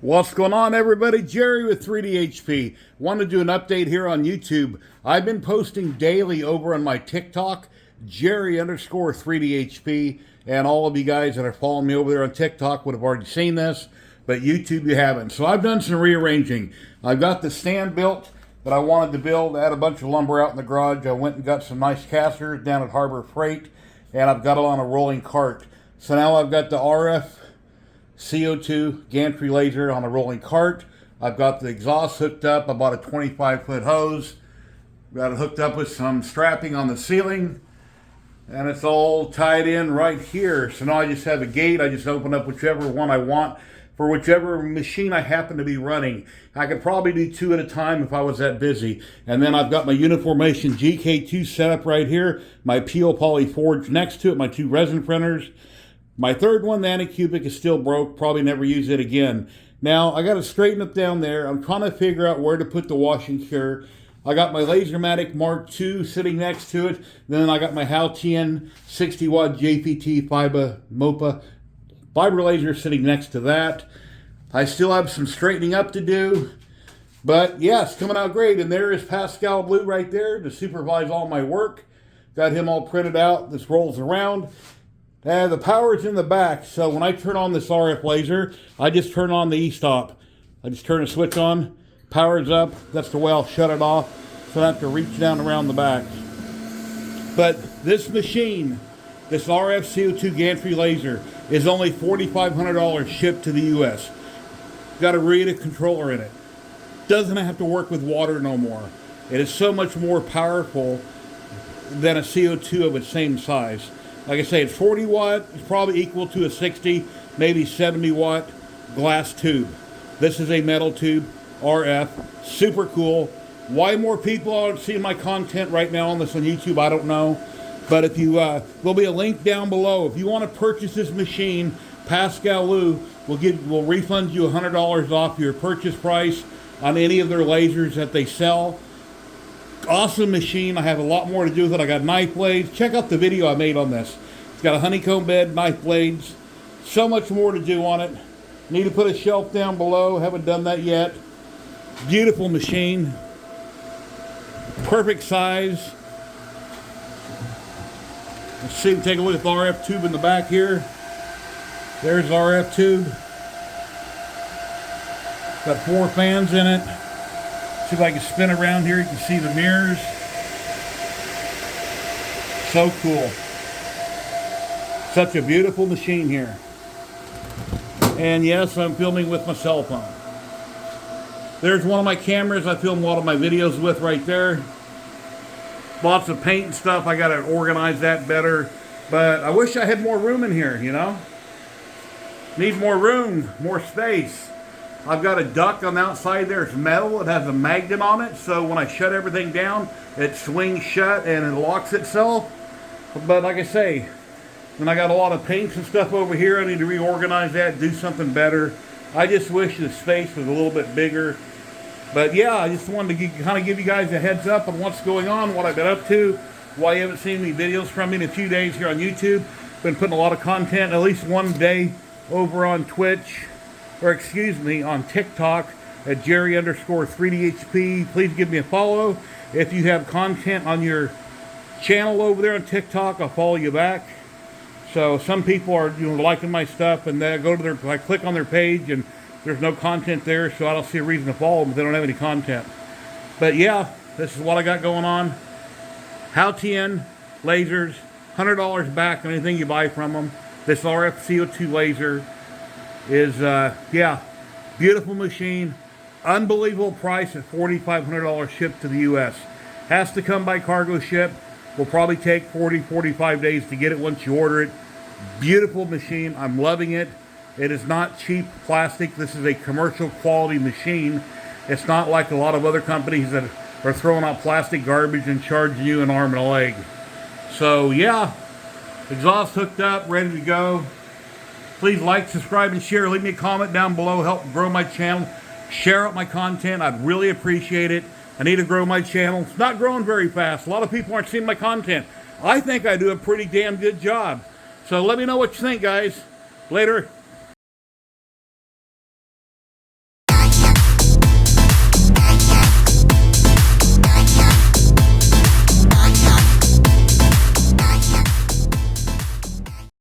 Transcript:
What's going on, everybody? Jerry with 3D HP. Want to do an update here on YouTube. I've been posting daily over on my TikTok, Jerry_3DHP, and all of you guys that are following me over there on TikTok would have already seen this, but YouTube you haven't. So I've done some rearranging. I've got the stand built that I wanted to build. I had a bunch of lumber out in the garage. I went and got some nice casters down at Harbor Freight, and I've got it on a rolling cart. So now I've got the RF CO2 Gantry laser on a rolling cart. I've got the exhaust hooked up. I bought a 25-foot hose. Got it hooked up with some strapping on the ceiling. And it's all tied in right here. So now I just have a gate. I just open up whichever one I want for whichever machine I happen to be running. I could probably do two at a time if I was that busy. And then I've got my Uniformation GK2 set up right here. My PO Poly Forge next to it. My two resin printers. My third one, the Anycubic, is still broke. Probably never use it again. Now, I got to straighten up down there. I'm trying to figure out where to put the wash and cure. I got my LaserMatic Mark II sitting next to it. Then I got my Hoatian 60-watt JPT MOPA fiber laser sitting next to that. I still have some straightening up to do. But, yeah, it's coming out great. And there is Pascal Liu right there to supervise all my work. Got him all printed out. This rolls around. The power's in the back, so when I turn on this RF laser, I just turn on the e-stop. I just turn the switch on, power's up, that's the way I'll shut it off, so I don't have to reach down around the back. But this machine, this RF CO2 Gantry laser, is only $4,500 shipped to the US. Got a RETA controller in it. Doesn't have to work with water no more. It is so much more powerful than a CO2 of its same size. Like I say, it's 40 watt, it's probably equal to a 60, maybe 70 watt glass tube. This is a metal tube, RF, super cool. Why more people aren't seeing my content right now on this on YouTube, I don't know. But if you, there'll be a link down below. If you want to purchase this machine, Pascal Liu will refund you $100 off your purchase price on any of their lasers that they sell. Awesome machine. I have a lot more to do with it. I got knife blades. Check out the video I made on this. It's got a honeycomb bed, knife blades. So much more to do on it. Need to put a shelf down below. Haven't done that yet. Beautiful machine. Perfect size. Let's see, take a look at the RF tube in the back here. There's the RF tube. Got 4 fans in it. See if I can spin around here, you can see the mirrors. So cool. Such a beautiful machine here. And yes, I'm filming with my cell phone. There's one of my cameras I film a lot of my videos with right there. Lots of paint and stuff, I gotta organize that better. But I wish I had more room in here, you know? Need more room, more space. I've got a duct on the outside there. It's metal. It has a magnet on it. So when I shut everything down, it swings shut and it locks itself. But like I say, and I got a lot of paints and stuff over here. I need to reorganize that, do something better. I just wish the space was a little bit bigger. But yeah, I just wanted to kind of give you guys a heads up on what's going on, what I've been up to, why you haven't seen any videos from me in a few days here on YouTube. Been putting a lot of content, at least one day, over on Twitch. Or excuse me, on TikTok at Jerry_3DHP. Please give me a follow. If you have content on your channel over there on TikTok, I'll follow you back. So some people are liking my stuff, and they go to I click on their page, and there's no content there, so I don't see a reason to follow them if they don't have any content. But yeah, this is what I got going on. Hoatian lasers, $100 back on anything you buy from them. This RF CO2 laser is, yeah, beautiful machine, unbelievable price at $4,500 shipped to the US. Has to come by cargo ship. Will probably take 40-45 days to get it once you order it. Beautiful machine. I'm loving it. It is not cheap plastic. This is a commercial quality machine. It's not like a lot of other companies that are throwing out plastic garbage and charging you an arm and a leg. So yeah, exhaust hooked up, ready to go. Please like, subscribe, and share. Leave me a comment down below. Help grow my channel. Share out my content. I'd really appreciate it. I need to grow my channel. It's not growing very fast. A lot of people aren't seeing my content. I think I do a pretty damn good job. So let me know what you think, guys. Later.